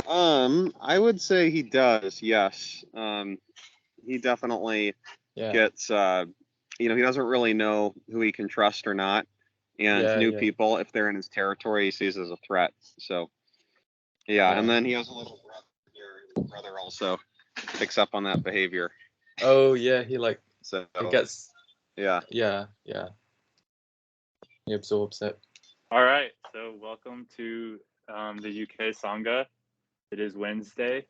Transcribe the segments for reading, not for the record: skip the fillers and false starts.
I would say he does, yes. He definitely gets, he doesn't really know who he can trust or not. And new people, if they're in his territory, he sees as a threat. So, and then he has a little brother here. His brother also picks up on that behavior. Oh, yeah, he gets... Yeah. He absorbs it. All right, so welcome to the UK Sangha. It is Wednesday.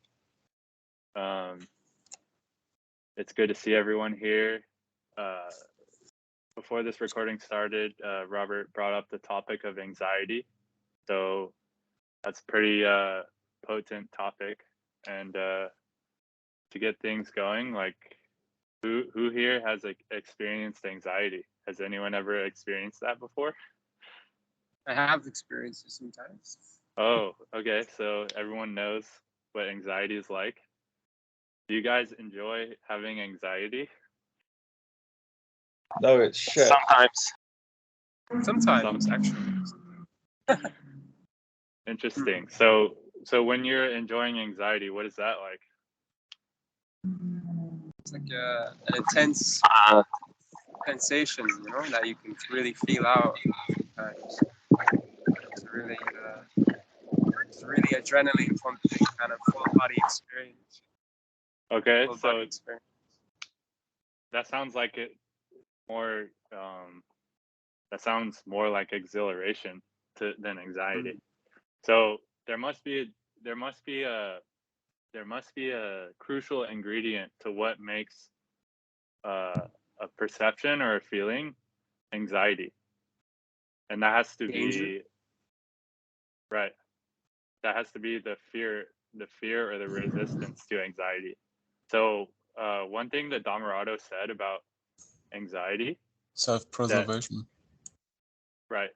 It's good to see everyone here. Before this recording started, Robert brought up the topic of anxiety. So that's a pretty potent topic. And to get things going, like who here has experienced anxiety? Has anyone ever experienced that before? I have experienced it sometimes. Oh, okay. So everyone knows what anxiety is like. Do you guys enjoy having anxiety? No, it's shit. Sometimes, actually. Interesting. So when you're enjoying anxiety, what is that like? It's like an intense sensation, that you can really feel out sometimes. It's really adrenaline pumping kind of full body experience. Okay, so that sounds like it more. That sounds more like exhilaration than anxiety. Mm-hmm. So there must be a crucial ingredient to what makes a perception or a feeling anxiety, and that has to be right. That has to be the fear or the resistance to anxiety. So one thing that Dhammarato said about anxiety, self-preservation. Right.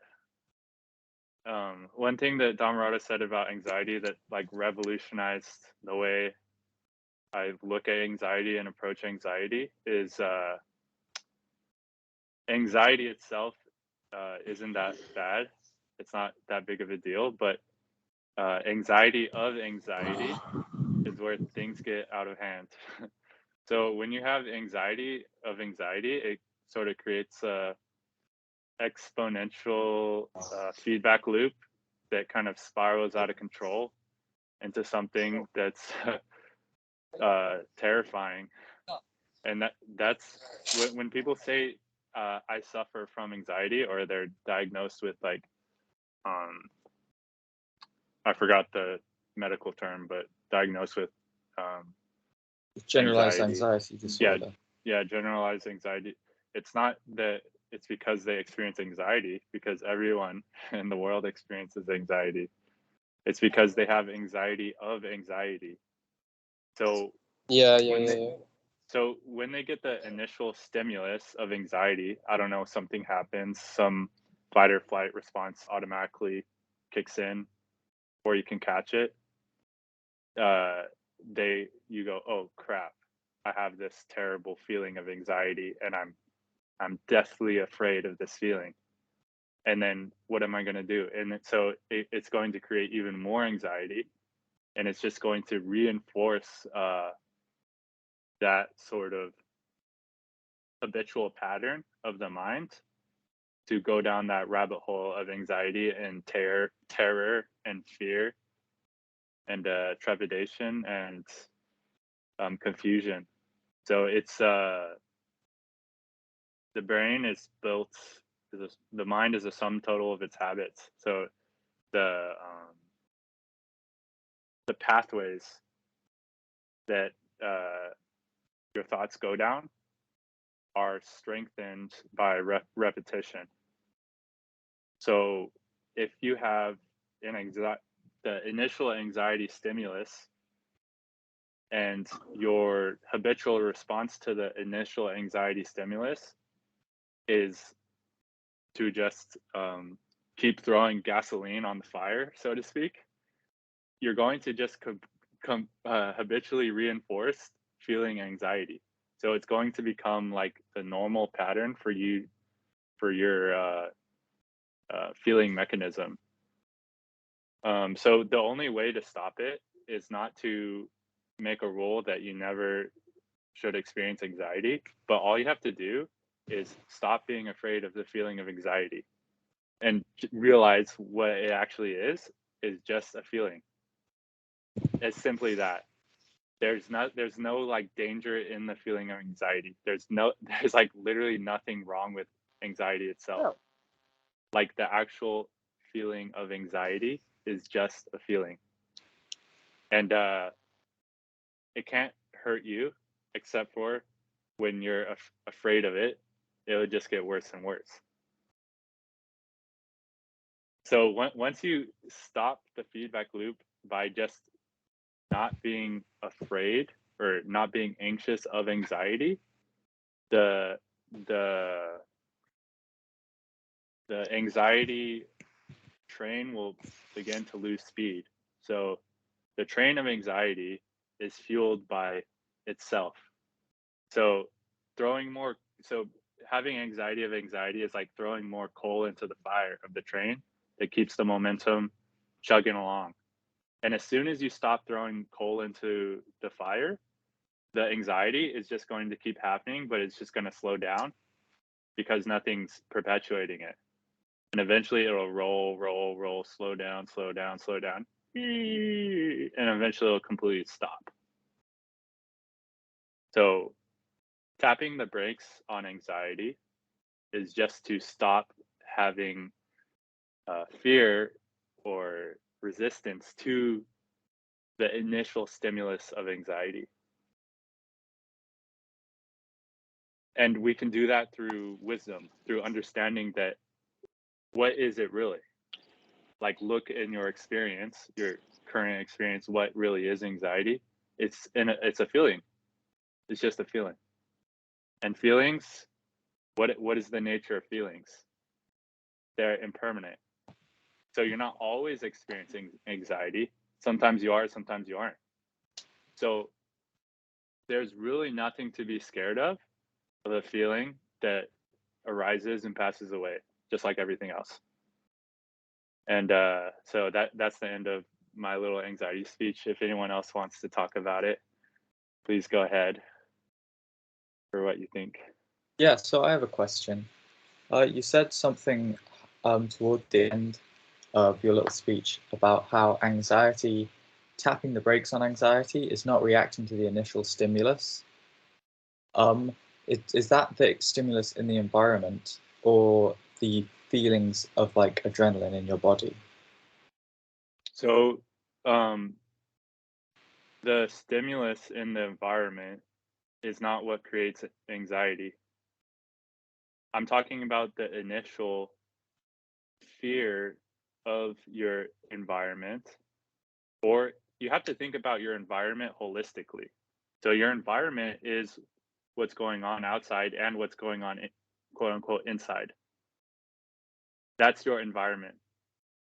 One thing that Dhammarato said about anxiety that like revolutionized the way I look at anxiety and approach anxiety is anxiety itself isn't that bad. It's not that big of a deal, but anxiety of anxiety is where things get out of hand. So when you have anxiety of anxiety, it sort of creates a exponential feedback loop that kind of spirals out of control into something that's terrifying. And that's when people say I suffer from anxiety, or they're diagnosed with like I forgot the medical term, but diagnosed with generalized anxiety disorder. Yeah, generalized anxiety. It's not that it's because they experience anxiety, because everyone in the world experiences anxiety. It's because they have anxiety of anxiety. So So when they get the initial stimulus of anxiety, I don't know, something happens, some fight or flight response automatically kicks in, or you can catch it. You go, oh crap, I have this terrible feeling of anxiety, and I'm deathly afraid of this feeling. And then what am I going to do? And so it's going to create even more anxiety, and it's just going to reinforce that sort of habitual pattern of the mind to go down that rabbit hole of anxiety and terror and fear and trepidation and confusion. So it's the brain is built, the mind is a sum total of its habits. So the pathways that your thoughts go down are strengthened by repetition. So if you have the initial anxiety stimulus, and your habitual response to the initial anxiety stimulus is to just keep throwing gasoline on the fire, so to speak, you're going to just habitually reinforce feeling anxiety. So it's going to become like the normal pattern for you, for your feeling mechanism. So the only way to stop it is not to make a rule that you never should experience anxiety, but all you have to do is stop being afraid of the feeling of anxiety and realize what it actually is just a feeling. It's simply that. There's no like danger in the feeling of anxiety. There's like literally nothing wrong with anxiety itself. Oh. Like the actual feeling of anxiety is just a feeling. And it can't hurt you, except for when you're afraid of it, it would just get worse and worse. So once you stop the feedback loop by just not being afraid or not being anxious of anxiety, the anxiety train will begin to lose speed. So the train of anxiety is fueled by itself. So having anxiety of anxiety is like throwing more coal into the fire of the train that keeps the momentum chugging along. And as soon as you stop throwing coal into the fire, the anxiety is just going to keep happening, but it's just going to slow down because nothing's perpetuating it. And eventually it'll roll, slow down. And eventually it'll completely stop. So tapping the brakes on anxiety is just to stop having fear or resistance to the initial stimulus of anxiety. And we can do that through wisdom, through understanding that what is it really? Like look in your experience, your current experience, what really is anxiety? It's a feeling. It's just a feeling. And feelings, what is the nature of feelings? They're impermanent. So you're not always experiencing anxiety. Sometimes you are, sometimes you aren't. So there's really nothing to be scared of a feeling that arises and passes away, just like everything else. And so that's the end of my little anxiety speech. If anyone else wants to talk about it, please go ahead for what you think. Yeah, so I have a question. You said something toward the end of your little speech about how tapping the brakes on anxiety is not reacting to the initial stimulus. Is that the stimulus in the environment or the feelings of like adrenaline in your body? So the stimulus in the environment is not what creates anxiety. I'm talking about the initial fear of your environment, or you have to think about your environment holistically. So your environment is what's going on outside and what's going on, quote unquote, inside. That's your environment.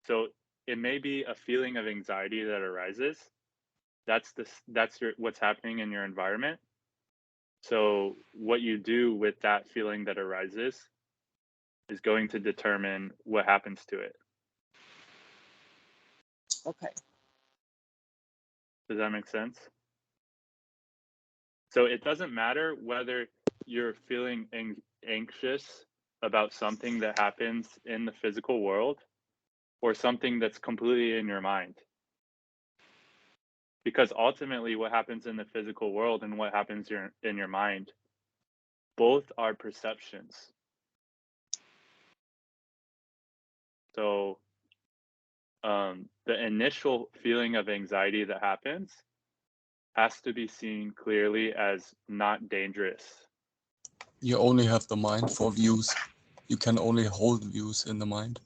So it may be a feeling of anxiety that arises. That's what's happening in your environment. So what you do with that feeling that arises is going to determine what happens to it. Okay. Does that make sense? So it doesn't matter whether you're feeling anxious about something that happens in the physical world or something that's completely in your mind. Because ultimately what happens in the physical world and what happens in your mind, both are perceptions. So the initial feeling of anxiety that happens has to be seen clearly as not dangerous. You only have the mind for views. You can only hold views in the mind.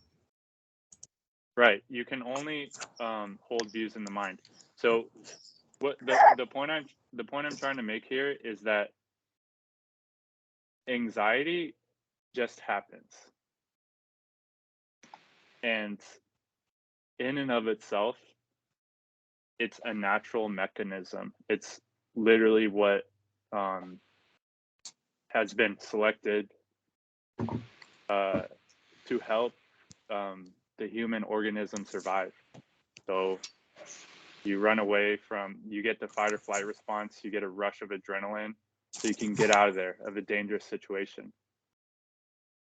Right. You can only hold views in the mind. So what the point I'm trying to make here is that anxiety just happens. And in and of itself, it's a natural mechanism. It's literally what has been selected to help the human organism survive. So You run away from, you get the fight or flight response, you get a rush of adrenaline, so you can get out of there, of a dangerous situation.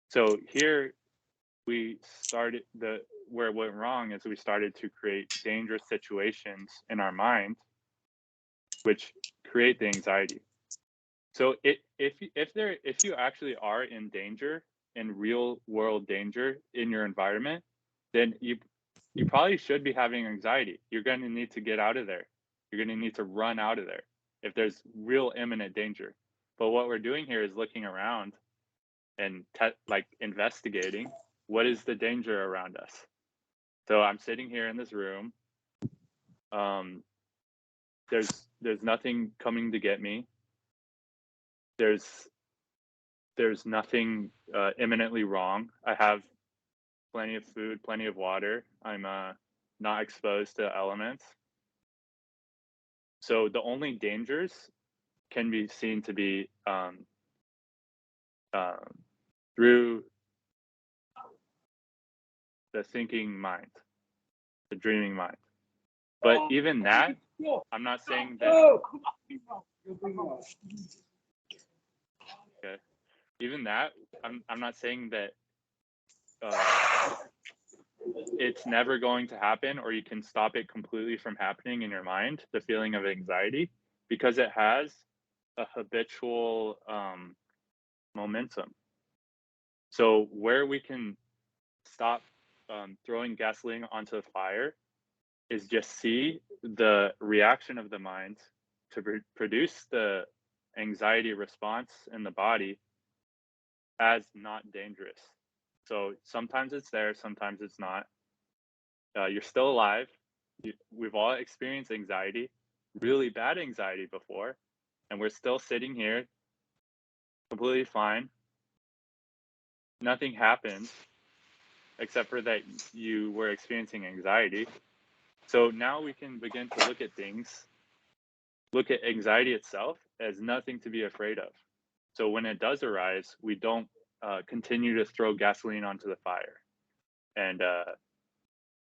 So here we started, where it went wrong is we started to create dangerous situations in our mind, which create the anxiety. So if you actually are in danger, in real world danger in your environment, then you probably should be having anxiety. You're going to need to get out of there. You're going to need to run out of there if there's real imminent danger. But what we're doing here is looking around and like investigating what is the danger around us. So I'm sitting here in this room. There's nothing coming to get me. There's nothing imminently wrong. I have plenty of food, plenty of water. I'm not exposed to elements. So the only dangers can be seen to be through the thinking mind, the dreaming mind. But even that, I'm not saying that. Okay. Even that, I'm not saying that it's never going to happen, or you can stop it completely from happening in your mind, the feeling of anxiety, because it has a habitual momentum. So where we can stop throwing gasoline onto the fire is just see the reaction of the mind to produce the anxiety response in the body as not dangerous. So sometimes it's there, sometimes it's not. You're still alive. We've all experienced anxiety, really bad anxiety before, and we're still sitting here completely fine. Nothing happened except for that you were experiencing anxiety. So now we can begin to look at things, look at anxiety itself as nothing to be afraid of. So when it does arise, we don't continue to throw gasoline onto the fire and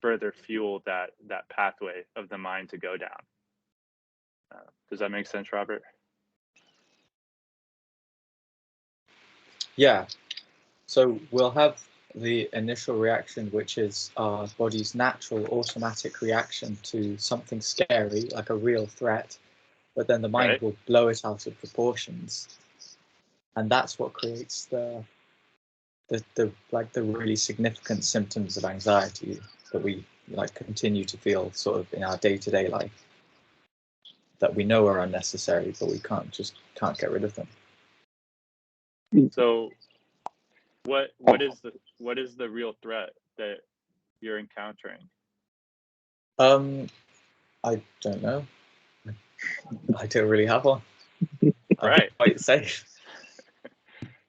further fuel that pathway of the mind to go down. Does that make sense, Robert? Yeah. So we'll have the initial reaction, which is our body's natural automatic reaction to something scary, like a real threat, but then the mind will blow it out of proportions, and that's what creates the really significant symptoms of anxiety that we like continue to feel sort of in our day-to-day life, that we know are unnecessary, but we can't get rid of them. So what is the real threat that you're encountering? I don't know. I don't really have one. Right. I'm quite safe.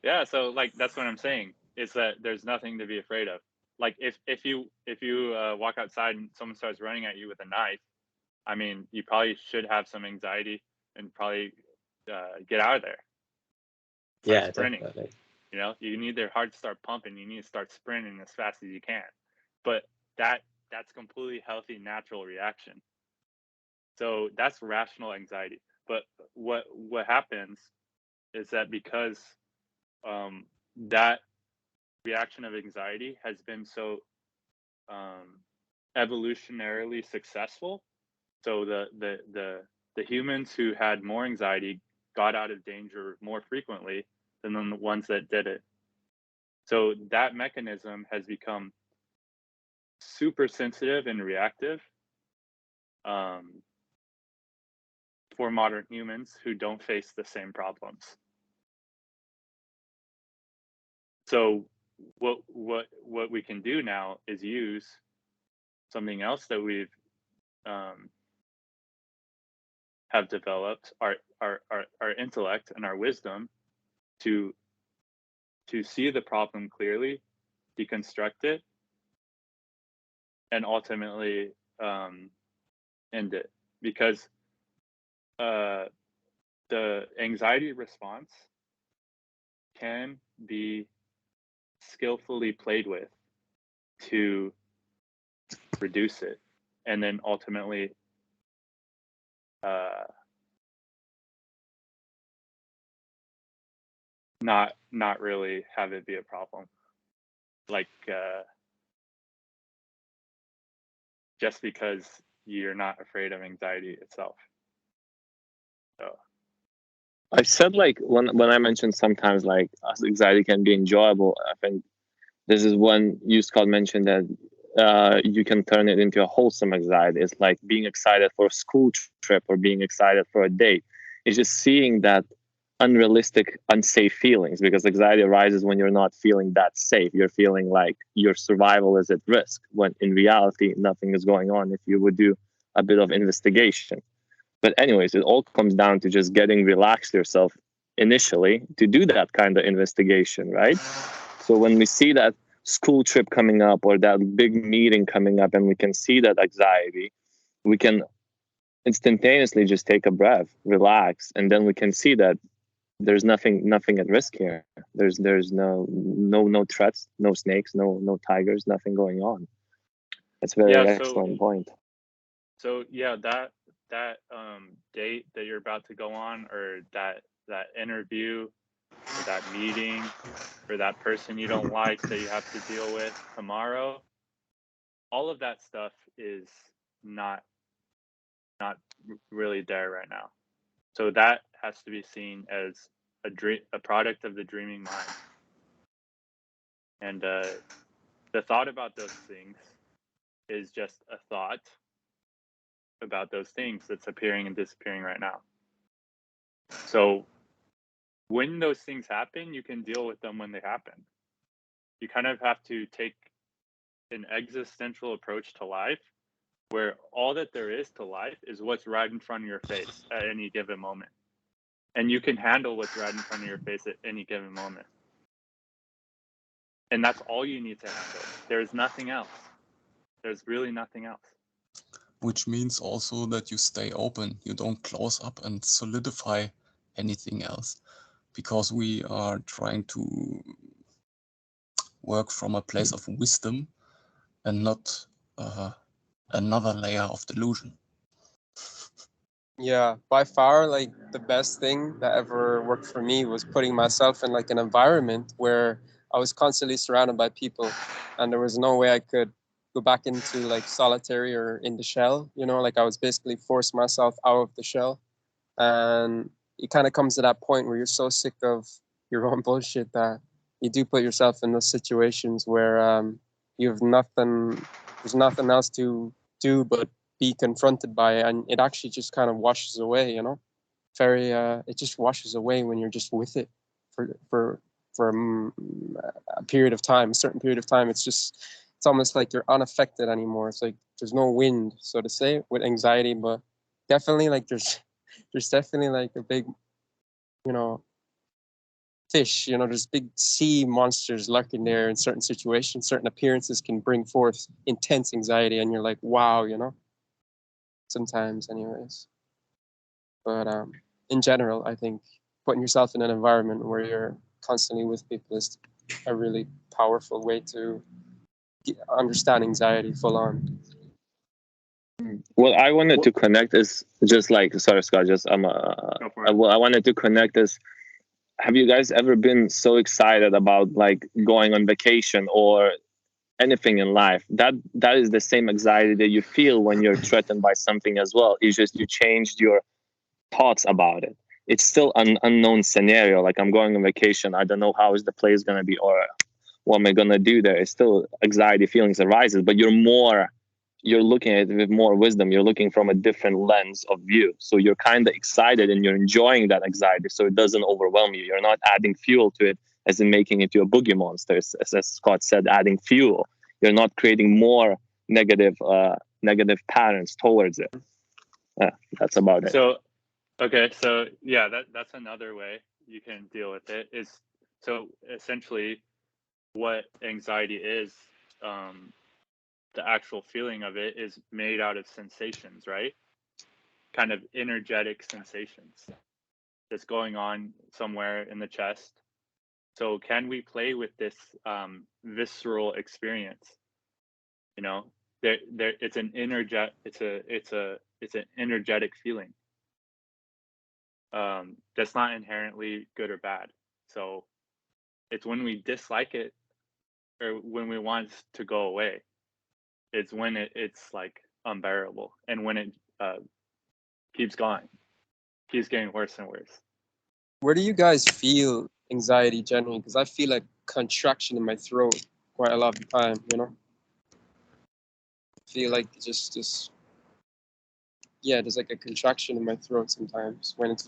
Yeah, so like that's what I'm saying, is that there's nothing to be afraid of. Like if you walk outside and someone starts running at you with a knife, I mean, you probably should have some anxiety and probably get out of there. Start sprinting. Definitely. You know, you need their heart to start pumping. You need to start sprinting as fast as you can. But that's completely healthy, natural reaction. So that's rational anxiety. But what happens is that because that reaction of anxiety has been so evolutionarily successful, so the humans who had more anxiety got out of danger more frequently than the ones that didn't. So that mechanism has become super sensitive and reactive for modern humans who don't face the same problems. So what we can do now is use something else that we've have developed, our intellect and our wisdom, to see the problem clearly, deconstruct it, and ultimately end it. Because the anxiety response can be skillfully played with to reduce it, and then ultimately not really have it be a problem, like just because you're not afraid of anxiety itself. So I said, like, when I mentioned sometimes like anxiety can be enjoyable, I think this is when you, Scott, mentioned that you can turn it into a wholesome anxiety. It's like being excited for a school trip or being excited for a date. It's just seeing that unrealistic, unsafe feelings, because anxiety arises when you're not feeling that safe. You're feeling like your survival is at risk, when in reality, nothing is going on if you would do a bit of investigation. But anyways, it all comes down to just getting relaxed yourself initially to do that kind of investigation, right? So when we see that school trip coming up or that big meeting coming up and we can see that anxiety, we can instantaneously just take a breath, relax, and then we can see that there's nothing at risk here. There's no threats, no snakes, no tigers, nothing going on. That's a very excellent point. So yeah, that date that you're about to go on, or that interview, or that meeting, or that person you don't like that you have to deal with tomorrow, all of that stuff is not really there right now. So that has to be seen as a product of the dreaming mind. And the thought about those things is just a thought about those things that's appearing and disappearing right now. So when those things happen, you can deal with them when they happen. You kind of have to take an existential approach to life, where all that there is to life is what's right in front of your face at any given moment. And you can handle what's right in front of your face at any given moment. And that's all you need to handle. There's nothing else. There's really nothing else. Which means also that you stay open. You don't close up and solidify anything else, because we are trying to work from a place of wisdom and not another layer of delusion. Yeah, by far, like, the best thing that ever worked for me was putting myself in like an environment where I was constantly surrounded by people, and there was no way I could go back into like solitary or in the shell, you know, like I was basically forced myself out of the shell. And it kind of comes to that point where you're so sick of your own bullshit that you do put yourself in those situations where you have there's nothing else to do but be confronted by it, and it actually just kind of washes away, you know. It just washes away when you're just with it for a period of time, a certain period of time. It's almost like you're unaffected anymore. It's like there's no wind, so to say, with anxiety. But definitely, like, there's definitely like a big, you know, fish, you know, there's big sea monsters lurking there in certain situations. Certain appearances can bring forth intense anxiety, and you're like, wow, you know, sometimes anyways. But in general, I think putting yourself in an environment where you're constantly with people is a really powerful way to understand anxiety full on. What I wanted to connect is just like, sorry, Scott, just I wanted to connect is, have you guys ever been so excited about like going on vacation or anything in life? That is the same anxiety that you feel when you're threatened by something as well. It's just you changed your thoughts about it. It's still an unknown scenario. Like, I'm going on vacation, I don't know how is the place gonna be, or what am I gonna do there. It's still anxiety feelings arises, but you're looking at it with more wisdom. You're looking from a different lens of view. So you're kind of excited and you're enjoying that anxiety, so it doesn't overwhelm you. You're not adding fuel to it, as in making it to a boogie monster, as Scott said, adding fuel. You're not creating more negative patterns towards it. That's about it. So, okay, so yeah, that's another way you can deal with it. Is so essentially what anxiety is, the actual feeling of it is made out of sensations, right? Kind of energetic sensations that's going on somewhere in the chest. So can we play with this visceral experience? You know, it's an energetic feeling. that's not inherently good or bad. So it's when we dislike it or when we want it to go away, it's when it's like unbearable, and when it keeps going, keeps getting worse and worse. Where do you guys feel anxiety generally? Because I feel like contraction in my throat quite a lot of the time, you know? I feel like just yeah, there's like a contraction in my throat sometimes when it's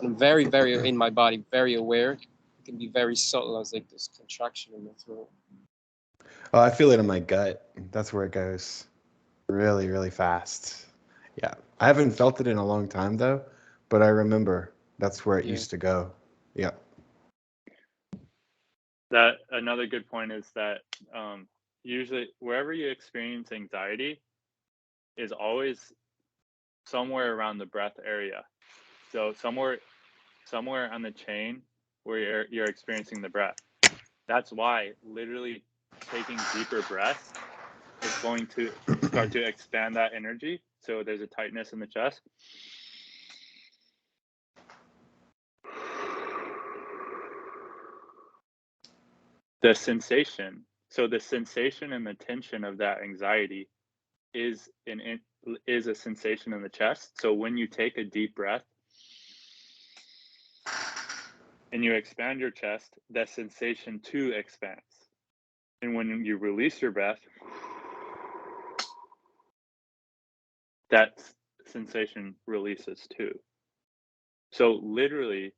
I'm very, very in my body, very aware. It can be very subtle as like this contraction in my throat. Oh, I feel it in my gut. That's where it goes really, really fast. Yeah. I haven't felt it in a long time though, but I remember that's where it used to go. Yeah. That another good point is that usually wherever you experience anxiety is always somewhere around the breath area. So somewhere on the chain where you're experiencing the breath. That's why literally taking deeper breaths is going to start to expand that energy. So there's a tightness in the chest. The sensation and the tension of that anxiety is a sensation in the chest. So when you take a deep breath and you expand your chest, that sensation too expands. And when you release your breath, that sensation releases too. So literally,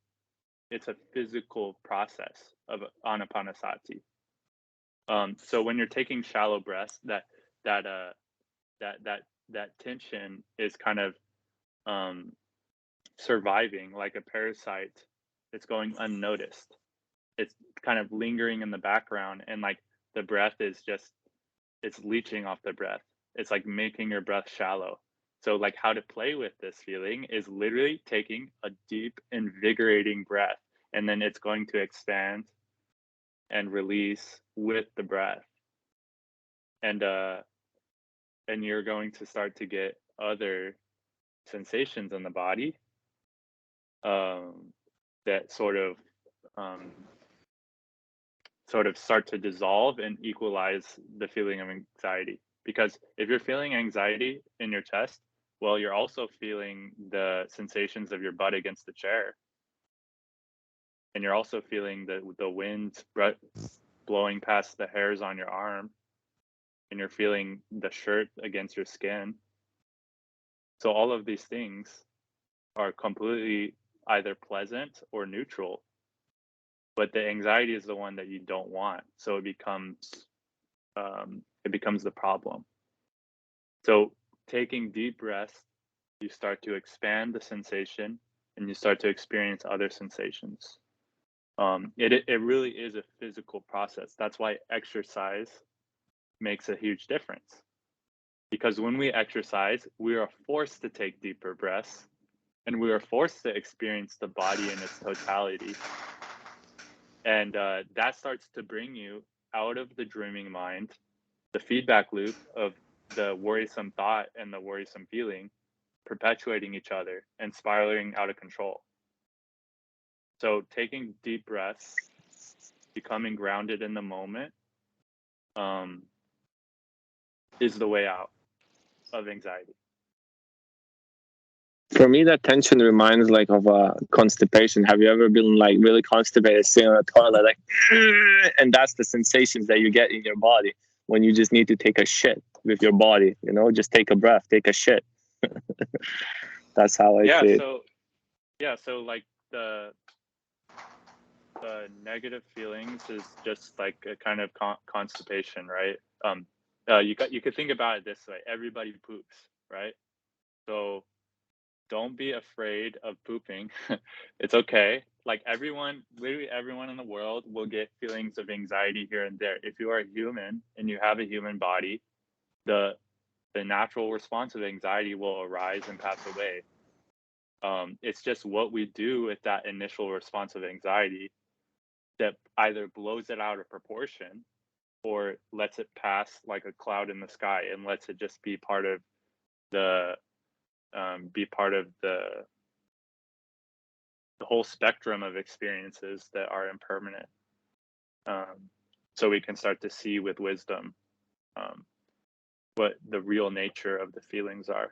it's a physical process of anapanasati. So when you're taking shallow breaths, that tension is kind of surviving like a parasite. It's going unnoticed. It's kind of lingering in the background, and like the breath is just, it's leaching off the breath. It's like making your breath shallow. So like how to play with this feeling is literally taking a deep, invigorating breath, and then it's going to expand and release with the breath. And you're going to start to get other sensations in the body that sort of start to dissolve and equalize the feeling of anxiety. Because if you're feeling anxiety in your chest, well, you're also feeling the sensations of your butt against the chair. And you're also feeling the wind blowing past the hairs on your arm. And you're feeling the shirt against your skin. So all of these things are completely either pleasant or neutral. But the anxiety is the one that you don't want. So it becomes the problem. So taking deep breaths, you start to expand the sensation and you start to experience other sensations. It really is a physical process. That's why exercise makes a huge difference. Because when we exercise, we are forced to take deeper breaths and we are forced to experience the body in its totality. And that starts to bring you out of the dreaming mind, the feedback loop of the worrisome thought and the worrisome feeling perpetuating each other and spiraling out of control. So taking deep breaths, becoming grounded in the moment, is the way out of anxiety. For me, that tension reminds like of constipation. Have you ever been like really constipated, sitting on a toilet, like, and that's the sensations that you get in your body when you just need to take a shit with your body, you know, just take a breath, take a shit. That's how I see it. So like the negative feelings is just like a kind of constipation, right? You could think about it this way: everybody poops, right? So don't be afraid of pooping. It's okay. Like literally everyone in the world will get feelings of anxiety here and there. If you are a human and you have a human body, the natural response of anxiety will arise and pass away. It's just what we do with that initial response of anxiety that either blows it out of proportion or lets it pass like a cloud in the sky and lets it just be part of the the whole spectrum of experiences that are impermanent. So we can start to see with wisdom what the real nature of the feelings are.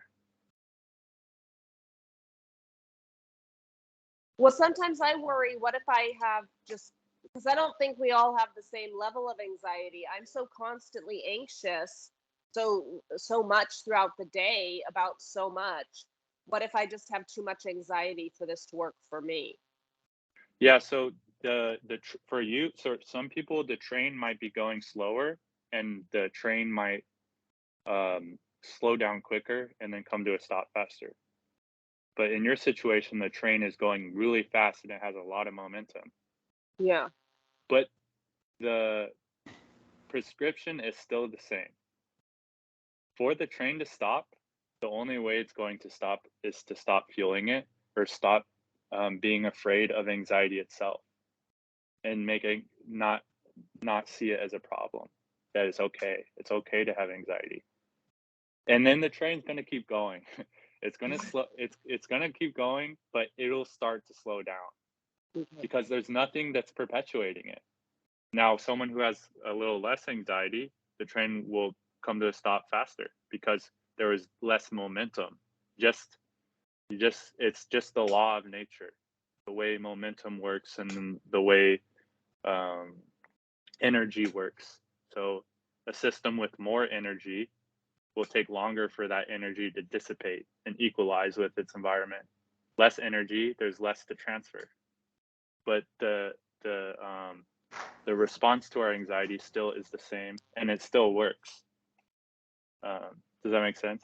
Well, sometimes I worry, what if I have just, because I don't think we all have the same level of anxiety. I'm so constantly anxious, so much throughout the day about so much. What if I just have too much anxiety for this to work for me? Yeah, so for you, so some people, the train might be going slower and the train might slow down quicker and then come to a stop faster. But in your situation, the train is going really fast and it has a lot of momentum. Yeah. But the prescription is still the same. For the train to stop, the only way it's going to stop is to stop feeling it, or stop being afraid of anxiety itself, and making not see it as a problem. That it's okay. It's okay to have anxiety. And then the train's going to keep going. It's going to slow. It's going to keep going, but it'll start to slow down. Okay. Because there's nothing that's perpetuating it. Now, someone who has a little less anxiety, the train will come to a stop faster because there is less momentum. It's just the law of nature, the way momentum works and the way energy works. So a system with more energy will take longer for that energy to dissipate and equalize with its environment. Less energy, there's less to transfer. But the response to our anxiety still is the same, and it still works. Does that make sense?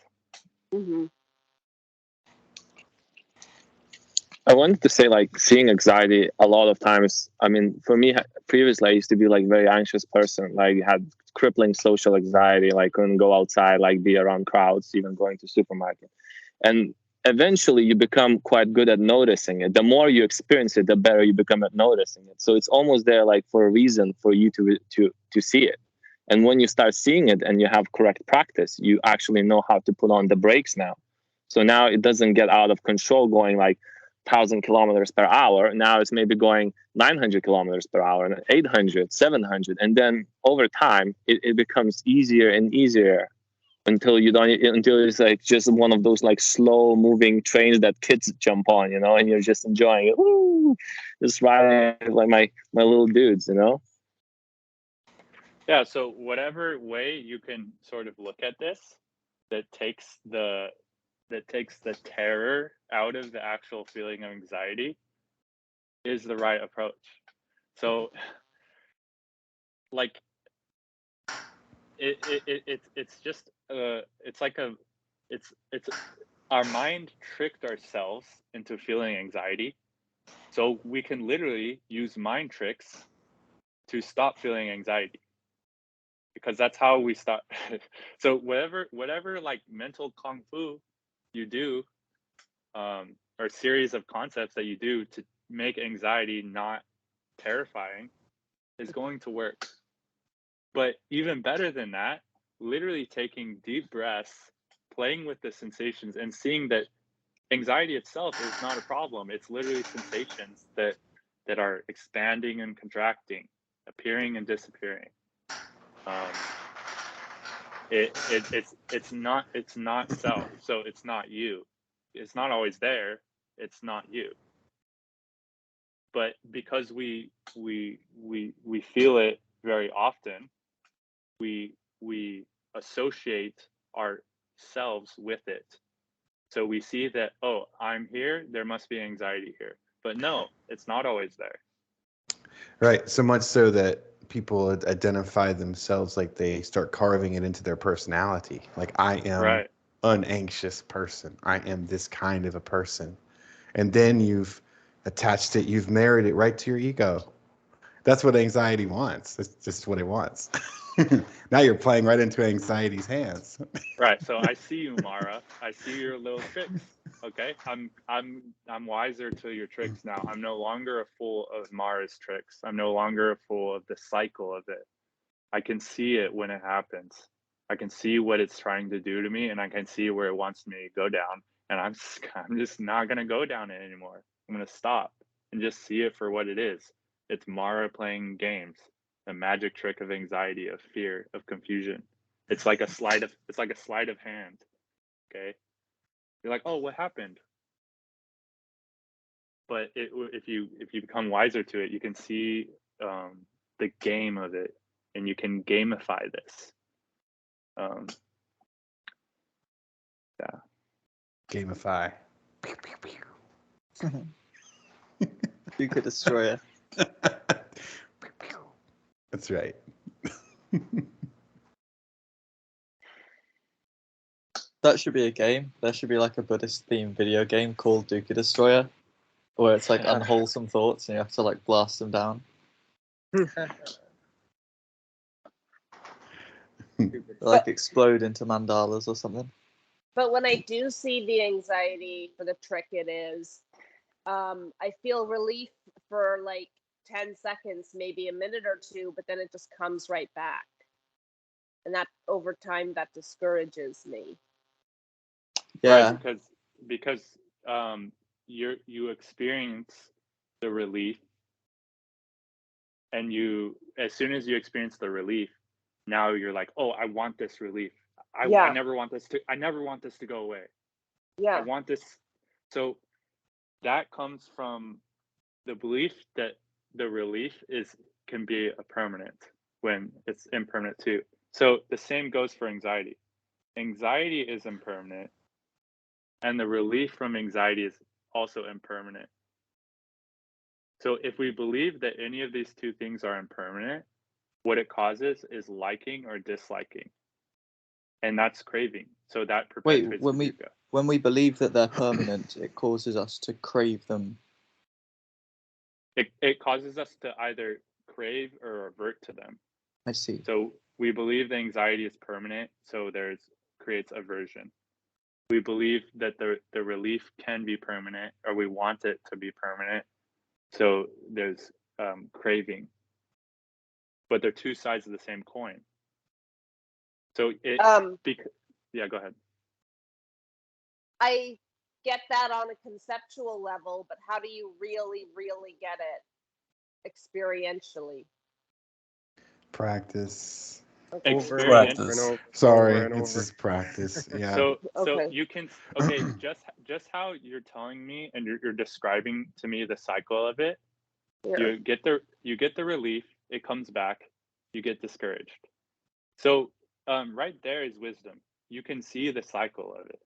Mm-hmm. I wanted to say, like, seeing anxiety a lot of times, I mean, for me, previously I used to be like very anxious person, like had crippling social anxiety, like couldn't go outside, like be around crowds, even going to supermarket. And eventually you become quite good at noticing it. The more you experience it, the better you become at noticing it. So it's almost there like for a reason for you to see it. And when you start seeing it and you have correct practice, you actually know how to put on the brakes now. So now it doesn't get out of control going like 1,000 kilometers per hour. Now it's maybe going 900 kilometers per hour and 800, 700. And then over time, it becomes easier and easier until it's like just one of those like slow moving trains that kids jump on, and you're just enjoying it. Woo! Just riding like my little dudes, Yeah, so whatever way you can sort of look at this that takes the terror out of the actual feeling of anxiety is the right approach. So like it's just it's like it's our mind tricked ourselves into feeling anxiety, so we can literally use mind tricks to stop feeling anxiety, because that's how we stop. So whatever like mental kung fu you do, or series of concepts that you do to make anxiety not terrifying, is going to work. But even better than that, literally taking deep breaths, playing with the sensations, and seeing that anxiety itself is not a problem. It's literally sensations that are expanding and contracting, appearing and disappearing. It's not self, so it's not you. It's not always there. It's not you. But because we feel it very often, we associate ourselves with it. So we see that, oh, I'm here, there must be anxiety here. But no, it's not always there. Right. So much so that people identify themselves, like they start carving it into their personality. Like, I am an anxious person. I am this kind of a person. And then you've attached it, you've married it right to your ego. That's what anxiety wants. That's just what it wants. Now you're playing right into anxiety's hands. Right. So I see you, Mara. I see your little tricks. Okay. I'm wiser to your tricks now. I'm no longer a fool of Mara's tricks. I'm no longer a fool of the cycle of it. I can see it when it happens. I can see what it's trying to do to me, and I can see where it wants me to go down. And I'm just not gonna go down it anymore. I'm gonna stop. and just see it for what it is. It's Mara playing games, the magic trick of anxiety, of fear, of confusion. It's like a sleight of hand. Okay, you're like, oh, what happened? But if you become wiser to it, you can see the game of it, and you can gamify this. Yeah. Gamify. You could destroy it. That's right. That should be a game. There should be like a Buddhist themed video game called Dukkha Destroyer, where it's like unwholesome thoughts and you have to like blast them down. Like explode into mandalas or something. But when I do see the anxiety for the trick it is, I feel relief for like 10 seconds, maybe a minute or two, but then it just comes right back. And that over time, that discourages me. Yeah. Right, because you experience the relief, and as soon as you experience the relief, now you're like, oh, I want this relief. I never want this to go away. Yeah. I want this. So that comes from the belief that the relief can be a permanent when it's impermanent too. So the same goes for anxiety. Anxiety is impermanent, and the relief from anxiety is also impermanent. So if we believe that any of these two things are impermanent, what it causes is liking or disliking. And that's craving. So that perpetuates dukkha. When we believe that they're permanent, it causes us to crave them. It causes us to either crave or revert to them. I see. So we believe the anxiety is permanent, so creates aversion. We believe that the relief can be permanent, or we want it to be permanent, so there's craving. But they're two sides of the same coin. So yeah, go ahead. I get that on a conceptual level, but how do you really, really get it experientially? Practice. Experience. Sorry, it's just practice. Yeah. So you can just how you're telling me and you're describing to me the cycle of it. Yeah. You get the relief, it comes back, you get discouraged. So right there is wisdom. You can see the cycle of it.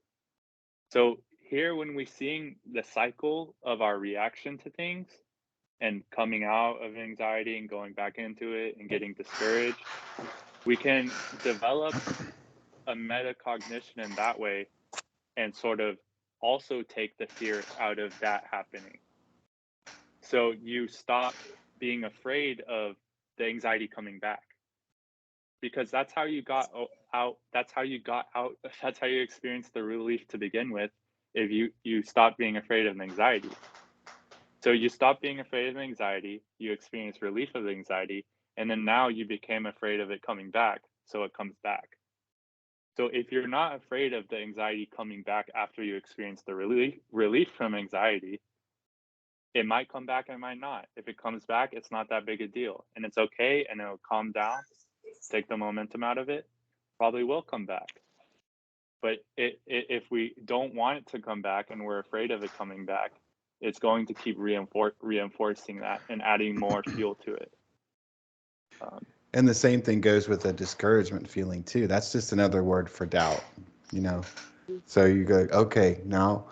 So here, when we're seeing the cycle of our reaction to things and coming out of anxiety and going back into it and getting discouraged, we can develop a metacognition in that way and sort of also take the fear out of that happening. So you stop being afraid of the anxiety coming back, because that's how you got out. That's how you experienced the relief to begin with. If you stop being afraid of anxiety. So you stop being afraid of anxiety, you experience relief of anxiety, and then now you became afraid of it coming back, so it comes back. So if you're not afraid of the anxiety coming back after you experience the relief from anxiety, it might come back, it might not. If it comes back, it's not that big a deal, and it's okay, and it'll calm down, take the momentum out of it, probably will come back. But if we don't want it to come back and we're afraid of it coming back, it's going to keep reinforcing that and adding more fuel to it. And the same thing goes with a discouragement feeling too. That's just another word for doubt, So you go, okay, now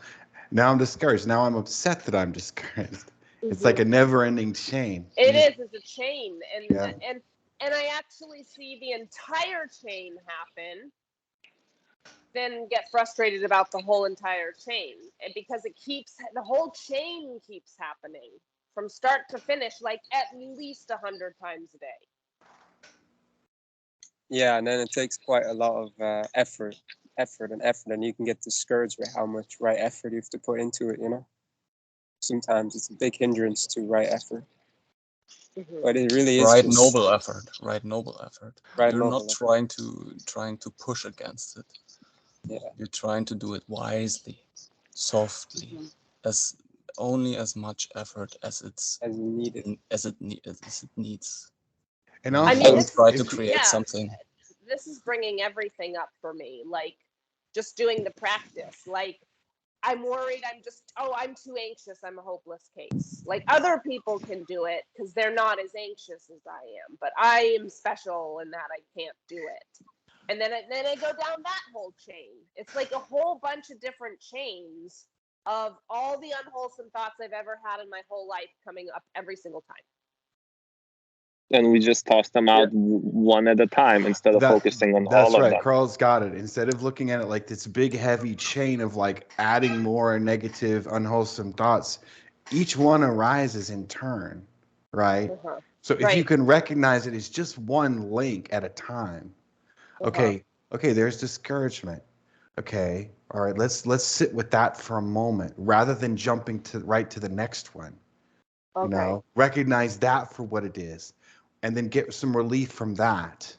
I'm discouraged. Now I'm upset that I'm discouraged. Mm-hmm. It's like a never-ending chain. It's a chain, and I actually see the entire chain happen, then get frustrated about the whole entire chain, and because the whole chain keeps happening from start to finish, like at least 100 times a day. Yeah, and then it takes quite a lot of effort, and you can get discouraged with how much right effort you have to put into it. Sometimes it's a big hindrance to right effort. Mm-hmm. But it really is noble effort. You're not trying to push against it. Yeah. You're trying to do it wisely, softly, as only as much effort as as needed. as it needs. And I also, don't try to create something. This is bringing everything up for me, like just doing the practice. Like, I'm worried, I'm too anxious, I'm a hopeless case. Like, other people can do it because they're not as anxious as I am, but I am special in that I can't do it. And then I go down that whole chain. It's like a whole bunch of different chains of all the unwholesome thoughts I've ever had in my whole life coming up every single time. And we just toss them out one at a time instead of focusing on all of them. That's right. Carl's got it. Instead of looking at it like this big, heavy chain of like adding more negative, unwholesome thoughts, each one arises in turn, right? So if you can recognize it as just one link at a time, okay, there's discouragement. Okay, all right, let's sit with that for a moment rather than jumping right to the next one. You know, recognize that for what it is, and then get some relief from that.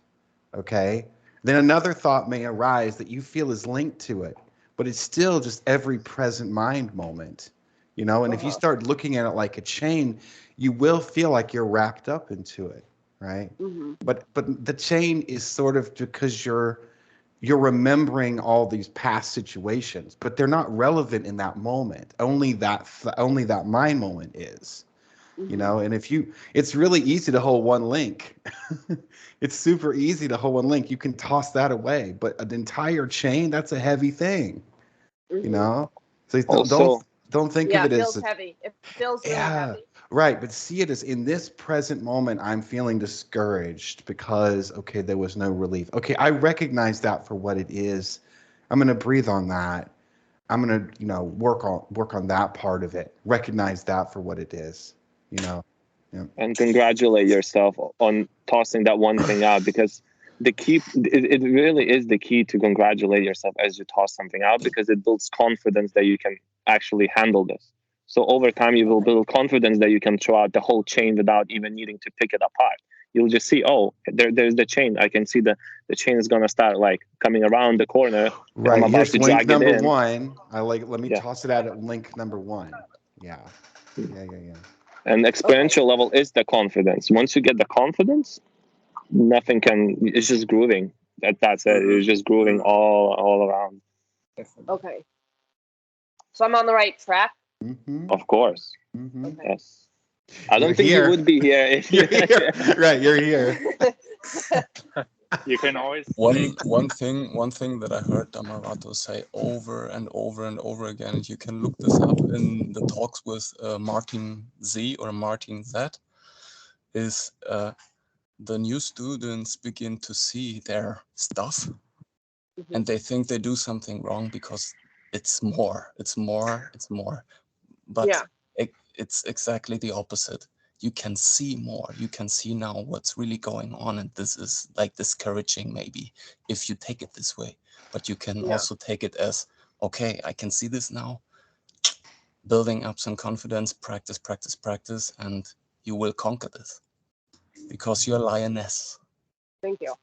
Okay, then another thought may arise that you feel is linked to it, but it's still just every present mind moment. You know, and if you start looking at it like a chain, you will feel like you're wrapped up into it, right? But the chain is sort of because you're remembering all these past situations, but they're not relevant in that moment. Only that mind moment is. You know, and it's really easy to hold one link. It's super easy to hold one link. You can toss that away, but an entire chain, that's a heavy thing. You know, so don't think of it as. It feels heavy. It feels really heavy. Right, but see it as in this present moment, I'm feeling discouraged because there was no relief. Okay, I recognize that for what it is. I'm gonna breathe on that. I'm gonna, work on that part of it. Recognize that for what it is. Yeah. And congratulate yourself on tossing that one thing out, because the key, it really is the key to congratulate yourself as you toss something out, because it builds confidence that you can actually handle this. So over time, you will build confidence that you can throw out the whole chain without even needing to pick it apart. You'll just see, there's the chain. I can see the chain is going to start like coming around the corner. Right. Here's link number one. Let me toss it out at link number one. Yeah. And experiential level is the confidence. Once you get the confidence, it's just grooving. That's it. It's just grooving all around. Okay. So I'm on the right track? Of course. Okay. Yes. I don't think you would be here if you're here. Right, you're here. You can always one thing that I heard Dhammarato say over and over and over again, and you can look this up in the talks with Martin Z or Martin Z, is the new students begin to see their stuff and they think they do something wrong because it's more. But it's exactly the opposite. You can see more. You can see now what's really going on, and this is like discouraging maybe if you take it this way. But you can also take it as, okay, I can see this now. Building up some confidence, practice, and you will conquer this because you're a lioness. Thank you.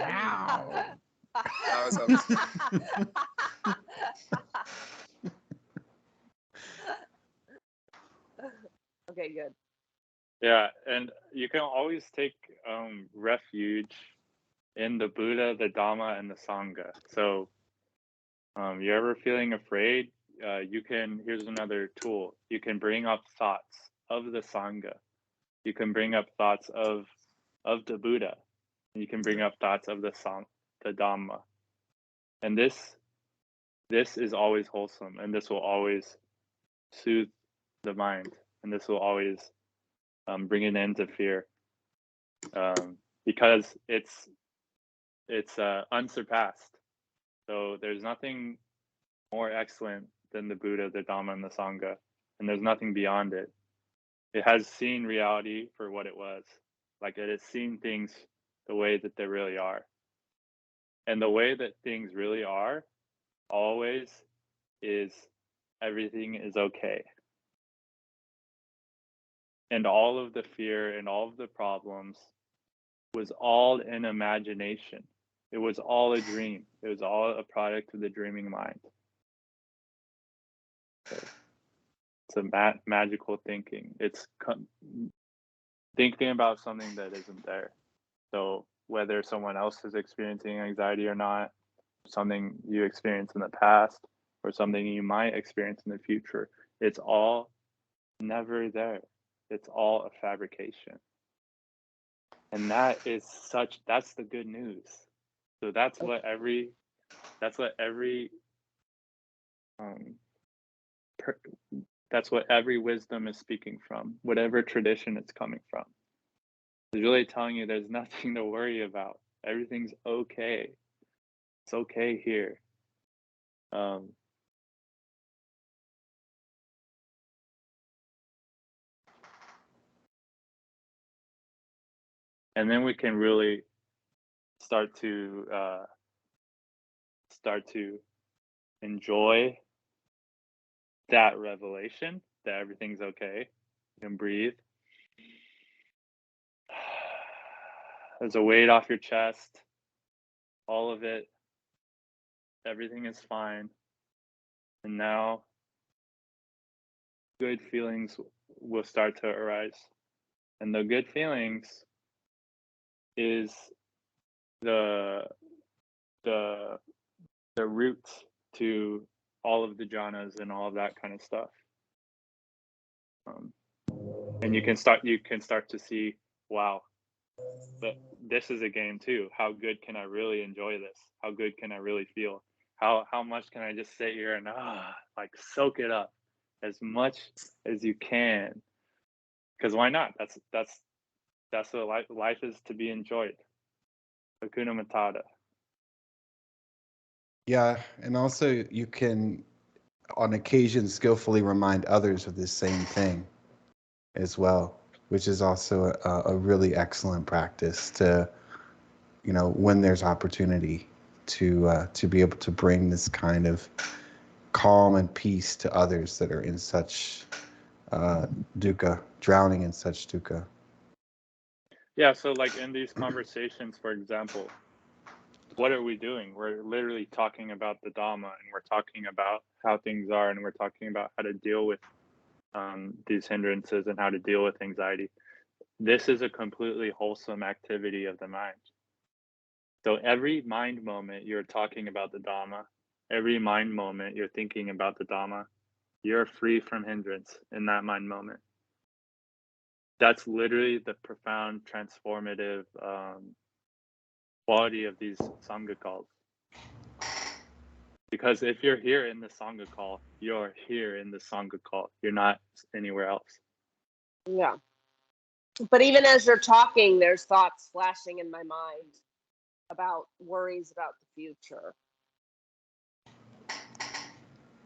Wow. That was Okay, good. Yeah, and you can always take refuge in the Buddha, the Dhamma, and the Sangha. So you're ever feeling afraid, here's another tool. You can bring up thoughts of the Sangha. You can bring up thoughts of the Buddha. You can bring up thoughts of the Dhamma. And this is always wholesome, and this will always soothe the mind, and this will always bring an end to fear, because it's unsurpassed. So there's nothing more excellent than the Buddha, the Dhamma, and the Sangha, and there's nothing beyond it. It has seen reality for what it was. Like, it has seen things the way that they really are. And the way that things really are always is everything is okay. And all of the fear and all of the problems was all in imagination. It was all a dream. It was all a product of the dreaming mind. So it's a magical thinking. It's thinking about something that isn't there. So whether someone else is experiencing anxiety or not, something you experienced in the past, or something you might experience in the future, it's all never there. It's all a fabrication. And that's the good news. So that's what every wisdom is speaking from, whatever tradition it's coming from. It's really telling you there's nothing to worry about. Everything's okay. It's okay here. And then we can really start to enjoy that revelation that everything's okay. You can breathe. There's a weight off your chest. All of it. Everything is fine. And now good feelings will start to arise. And the good feelings is the root to all of the jhanas and all of that kind of stuff. And you can start to see, wow, but this is a game too. How good can I really enjoy this? How good can I really feel? How much can I just sit here and like soak it up as much as you can? Because why not? That's what life is, to be enjoyed. Hakuna Matata. Yeah, and also you can, on occasion, skillfully remind others of this same thing as well, which is also a really excellent practice to, when there's opportunity to be able to bring this kind of calm and peace to others that are in such dukkha, drowning in such dukkha. Yeah, so like in these conversations, for example, what are we doing? We're literally talking about the Dhamma, and we're talking about how things are, and we're talking about how to deal with these hindrances and how to deal with anxiety. This is a completely wholesome activity of the mind. So every mind moment you're talking about the Dhamma, every mind moment you're thinking about the Dhamma, you're free from hindrance in that mind moment. That's literally the profound transformative quality of these Sangha calls. Because if you're here in the Sangha call, you're here in the Sangha call. You're not anywhere else. Yeah. But even as you're talking, there's thoughts flashing in my mind about worries about the future.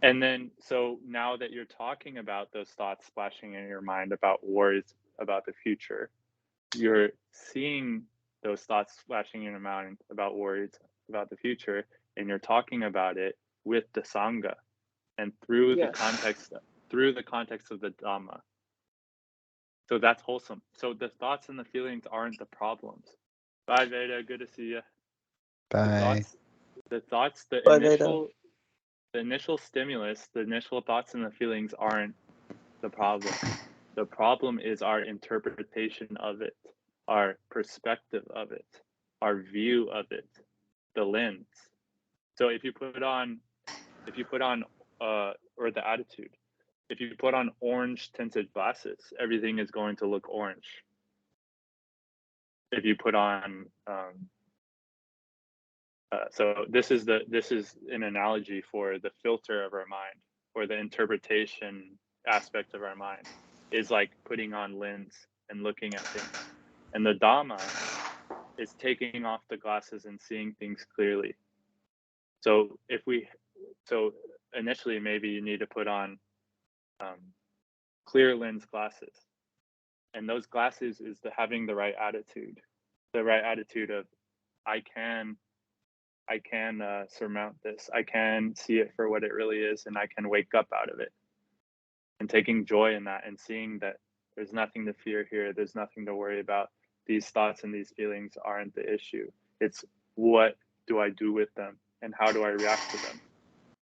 And then, so now that you're talking about those thoughts splashing in your mind about worries about the future, you're seeing those thoughts flashing in your mind about worries about the future, and you're talking about it with the Sangha and through the context of the Dhamma. So that's wholesome. So the thoughts and the feelings aren't the problems. Bye, Veda. Good to see you. Bye. The initial stimulus, the initial thoughts and the feelings aren't the problem. The problem is our interpretation of it, our perspective of it, our view of it, the lens. So if you put on or the attitude, if you put on orange tinted glasses, everything is going to look orange. If you put on so this is an analogy for the filter of our mind, or the interpretation aspect of our mind, is like putting on lens and looking at things. And the Dhamma is taking off the glasses and seeing things clearly. So initially maybe you need to put on clear lens glasses, and those glasses is having the right attitude of I can surmount this. I can see it for what it really is, and I can wake up out of it. And taking joy in that, and seeing that there's nothing to fear here. There's nothing to worry about. These thoughts and these feelings aren't the issue. It's what do I do with them, and how do I react to them?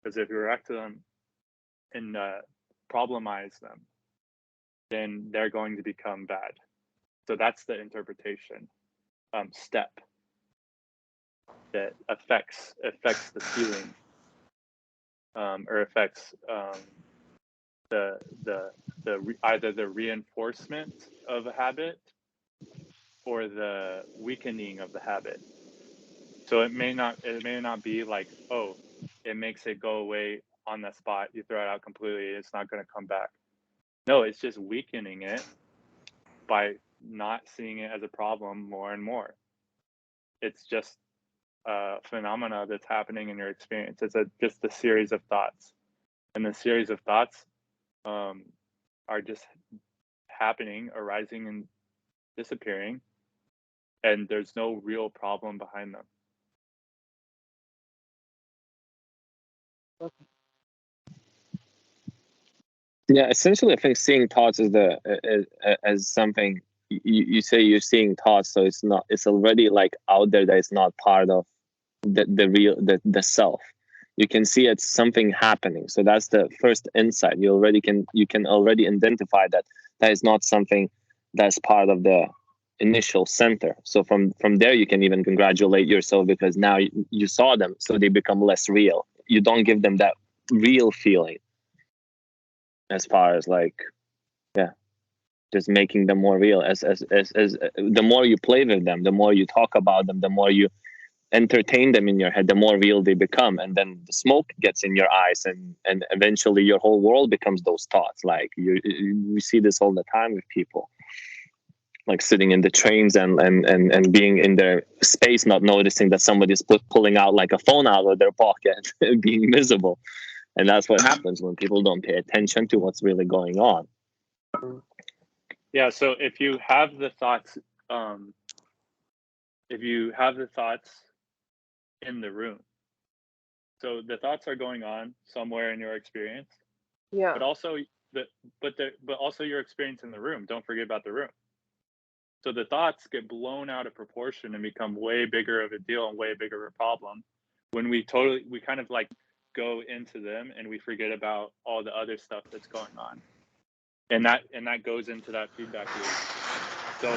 Because if you react to them and problemize them, then they're going to become bad. So that's the interpretation step that affects the feeling, or affects either the reinforcement of a habit or the weakening of the habit. So it may not be like, oh, it makes it go away on the spot, you throw it out completely, it's not going to come back. No, it's just weakening it by not seeing it as a problem more and more. It's just a phenomena that's happening in your experience. It's just a series of thoughts, and the series of thoughts are just happening, arising and disappearing, and there's no real problem behind them. Yeah, essentially, I think seeing thoughts is as something you say you're seeing thoughts, so it's already like out there, that it's not part of the self. You can see it's something happening, so that's the first insight. You can already identify that is not something that's part of the initial center. So from there you can even congratulate yourself, because now you saw them, so they become less real. You don't give them that real feeling, as far as like, yeah, just making them more real. As the more you play with them, the more you talk about them, the more you entertain them in your head, the more real they become. And then the smoke gets in your eyes, and eventually your whole world becomes those thoughts. Like we see this all the time with people, like sitting in the trains and being in their space, not noticing that somebody's pulling out like a phone out of their pocket, being miserable. And that's what happens when people don't pay attention to what's really going on. Yeah, so if you have the thoughts in the room, so the thoughts are going on somewhere in your experience, Yeah. but also your experience in the room. Don't forget about the room. So the thoughts get blown out of proportion and become way bigger of a deal and way bigger of a problem when we kind of like go into them and we forget about all the other stuff that's going on, and that goes into that feedback loop. So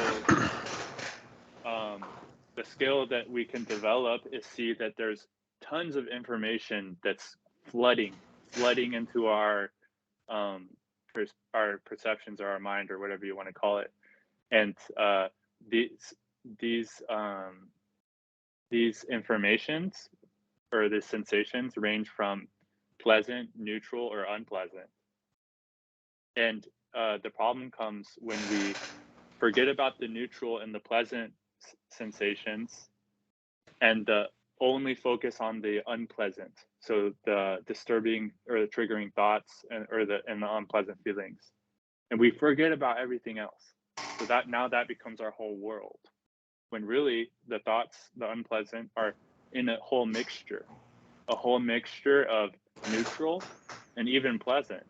the skill that we can develop is see that there's tons of information that's flooding into our perceptions or our mind or whatever you want to call it, and these informations or the sensations range from pleasant, neutral, or unpleasant. And the problem comes when we forget about the neutral and the pleasant sensations and only focus on the unpleasant. So the disturbing or the triggering thoughts and the unpleasant feelings. And we forget about everything else. So that becomes our whole world. When really the thoughts, the unpleasant, are in a whole mixture of neutral and even pleasant.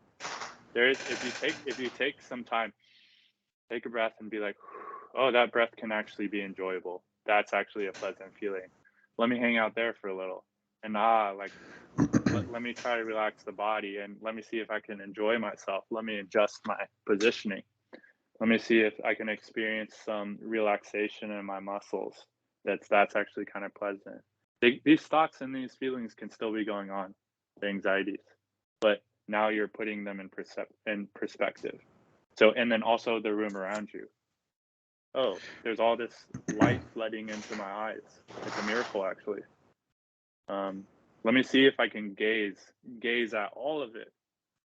If you take some time, take a breath and be like, oh, that breath can actually be enjoyable. That's actually a pleasant feeling. Let me hang out there for a little, and let me try to relax the body, and let me see if I can enjoy myself. Let me adjust my positioning. Let me see if I can experience some relaxation in my muscles. That's actually kind of pleasant. These thoughts and these feelings can still be going on, the anxieties, but now you're putting them in perspective. So, and then also the room around you. Oh, there's all this light flooding into my eyes. It's a miracle, actually. Let me see if I can gaze at all of it.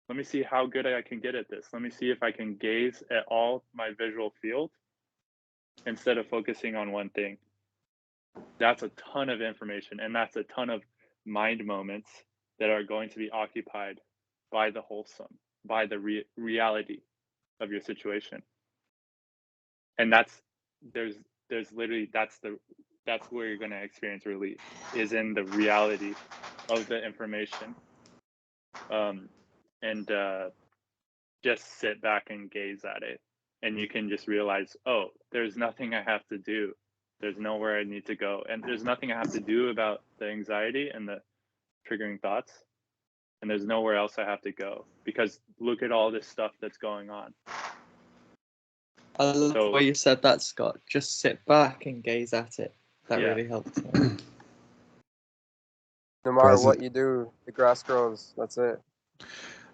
Let me see how good I can get at this. Let me see if I can gaze at all my visual field instead of focusing on one thing. That's a ton of information, and that's a ton of mind moments that are going to be occupied by the wholesome, by the reality of your situation. And that's where you're going to experience relief, is in the reality of the information. And just sit back and gaze at it, and you can just realize, oh, there's nothing I have to do There's nowhere I need to go, and there's nothing I have to do about the anxiety and the triggering thoughts, and there's nowhere else I have to go, because look at all this stuff that's going on. I love the way you said that, Scott. Just sit back and gaze at it. That really helps me. No matter what you do, the grass grows. That's it.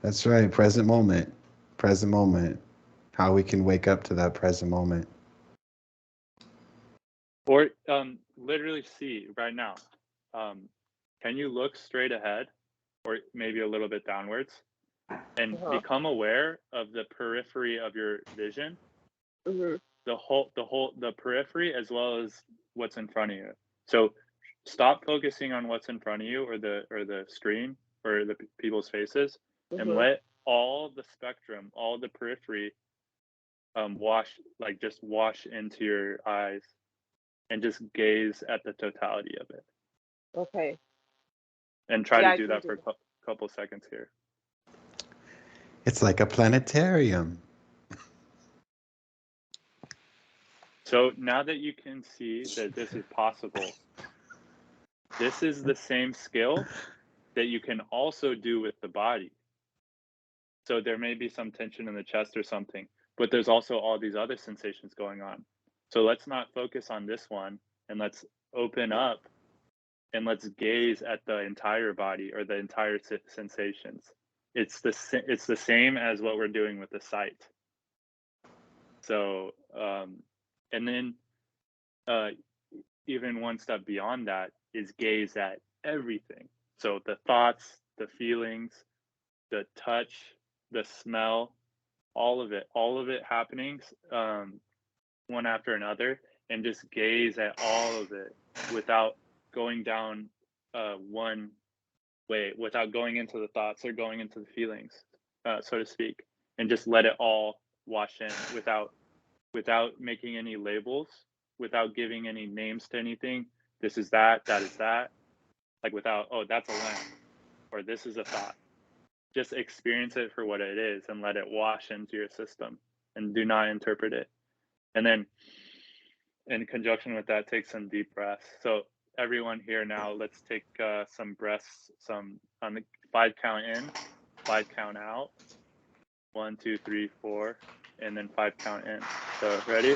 That's right. Present moment. Present moment. How we can wake up to that present moment. Or literally see right now. Can you look straight ahead, or maybe a little bit downwards, and become aware of the periphery of your vision? The periphery, as well as what's in front of you. So stop focusing on what's in front of you, or the screen, or the people's faces, and let all the spectrum, all the periphery just wash into your eyes, and just gaze at the totality of it. Okay. And try to do that for a couple seconds here. It's like a planetarium. So now that you can see that this is possible, this is the same skill that you can also do with the body. So there may be some tension in the chest or something, but there's also all these other sensations going on. So let's not focus on this one, and let's open up, and let's gaze at the entire body, or the entire sensations. It's the same as what we're doing with the sight. So and then even one step beyond that is gaze at everything. So the thoughts, the feelings, the touch, the smell, all of it happening one after another, and just gaze at all of it without going down one way, without going into the thoughts or going into the feelings, so to speak, and just let it all wash in without making any labels, without giving any names to anything. This is that is that. Like without, oh, that's a lamp, or this is a thought. Just experience it for what it is and let it wash into your system, and do not interpret it. And then in conjunction with that, take some deep breaths. So everyone here now, let's take some breaths, some on the 5 count in, 5 count out. 1, 2, 3, 4, and then 5 count in. So ready?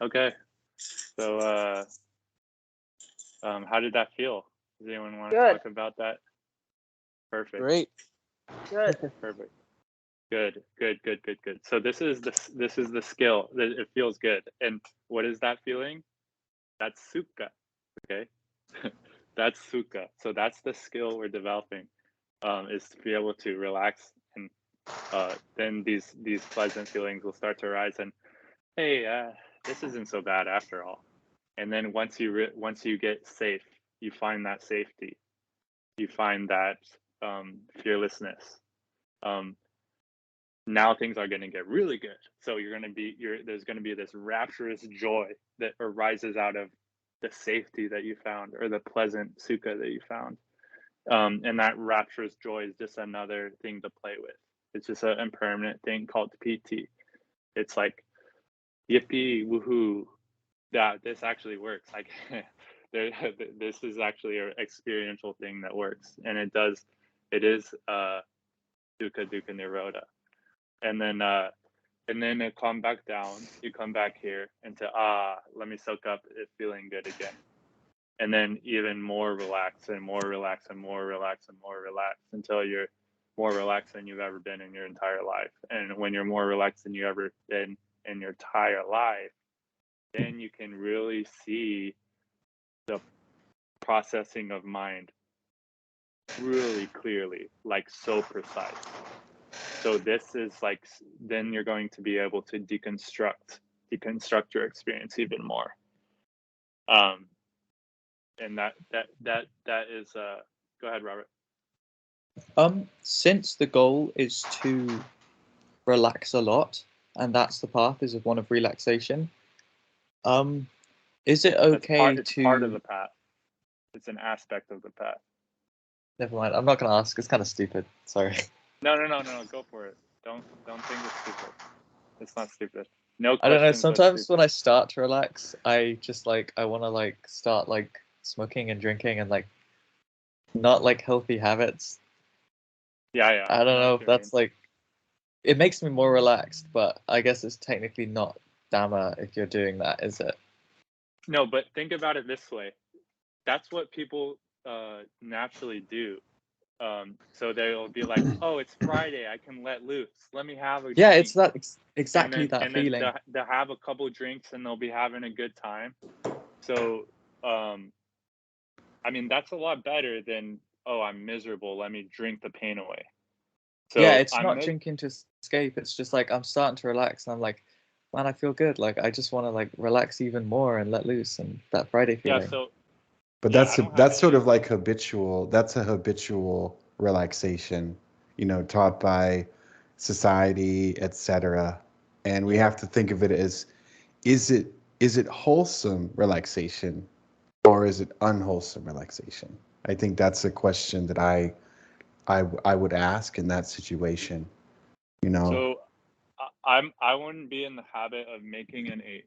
Okay. So how did that feel? Does anyone want to talk about that? Perfect. Great. Good. Perfect. Good. So this is the skill. It feels good. And what is that feeling? That's sukha. Okay. That's sukha. So that's the skill we're developing, is to be able to relax, and then these pleasant feelings will start to arise, and hey, this isn't so bad after all. And then once you get safe, you find that safety, you find that fearlessness. Now things are going to get really good. So there's going to be this rapturous joy that arises out of the safety that you found, or the pleasant sukha that you found. And that rapturous joy is just another thing to play with. It's just an impermanent thing called PT. It's like, yippee, woohoo, that this actually works. Like this is actually an experiential thing that works, and it is dukkha dukkha nirodha. And then it come back down, you come back here into let me soak up it feeling good again. And then even more relaxed and more relaxed and more relaxed and more relaxed, until you're more relaxed than you've ever been in your entire life. And when you're more relaxed than you've ever been, in your entire life, then you can really see the processing of mind really clearly, like so precise. So this is like, then you're going to be able to deconstruct your experience even more. And that is go ahead, Robert. Since the goal is to relax a lot, and that's the path, is one of relaxation, is it okay it's to... part of the path. It's an aspect of the path. Never mind, I'm not going to ask. It's kind of stupid. Sorry. No, go for it. Don't think it's stupid. It's not stupid. No questions. I don't know, sometimes when I start to relax, I just like, I want to like start like smoking and drinking and like not like healthy habits. Yeah. I don't know if that's like, it makes me more relaxed, but I guess it's technically not Dhamma if you're doing that, is it? No, but think about it this way. That's what people naturally do. So they'll be like, oh, it's Friday, I can let loose. Let me have a drink. Yeah, it's that exactly and then, that feeling. Then they'll have a couple drinks and they'll be having a good time. So, I mean, that's a lot better than, oh, I'm miserable, let me drink the pain away. So yeah, it's not drinking to escape. It's just like I'm starting to relax and I'm like, man, I feel good. Like I just want to like relax even more and let loose, and that Friday feeling. Yeah, so but that's sort of like habitual. That's a habitual relaxation, taught by society, etc. And we have to think of it as, is it wholesome relaxation, or is it unwholesome relaxation? I think that's a question that I would ask in that situation. So I wouldn't be in the habit of making any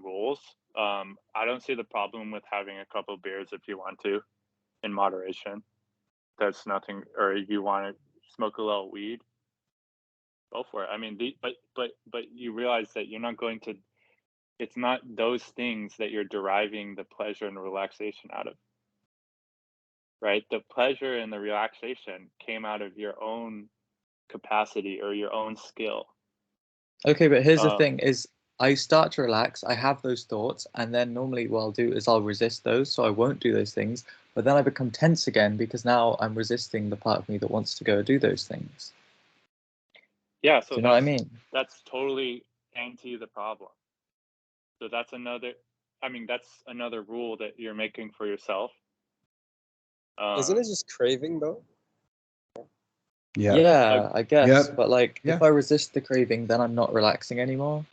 rules. I don't see the problem with having a couple beers if you want to, in moderation. That's nothing. Or if you want to smoke a little weed, go for it. I mean, but you realize that you're not going to. It's not those things that you're deriving the pleasure and the relaxation out of. Right? The pleasure and the relaxation came out of your own capacity or your own skill. Okay, but here's the thing is, I start to relax, I have those thoughts, and then normally what I'll do is I'll resist those, so I won't do those things, but then I become tense again because now I'm resisting the part of me that wants to go do those things. Yeah, so do you know what I mean? That's totally anti the problem. So that's another rule that you're making for yourself. Isn't it just craving though? Yeah, I guess. Yep. But like, if I resist the craving, then I'm not relaxing anymore.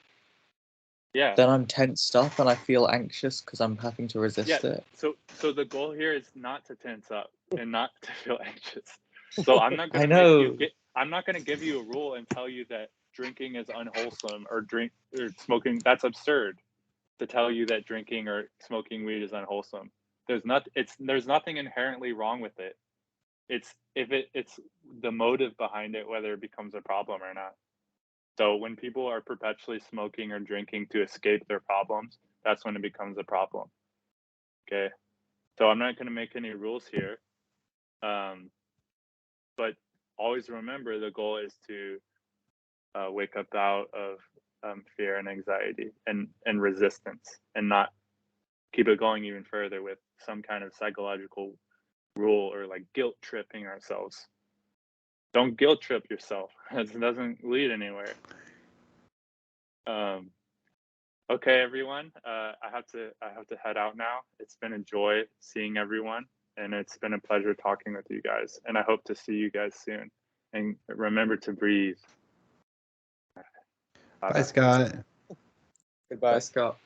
Yeah. Then I'm tensed up and I feel anxious because I'm having to resist it. So the goal here is not to tense up and not to feel anxious. So I'm not going to give you a rule and tell you that drinking is unwholesome or smoking. That's absurd to tell you that drinking or smoking weed is unwholesome. There's nothing inherently wrong with it. It's the motive behind it, whether it becomes a problem or not. So when people are perpetually smoking or drinking to escape their problems, that's when it becomes a problem. Okay. So I'm not going to make any rules here. But always remember the goal is to wake up out of fear and anxiety and resistance, and not keep it going even further with some kind of psychological rule or like guilt tripping ourselves. Don't guilt trip yourself. It doesn't lead anywhere. Okay, everyone. I have to head out now. It's been a joy seeing everyone, and it's been a pleasure talking with you guys. And I hope to see you guys soon. And remember to breathe. Bye, Scott. Goodbye, Scott.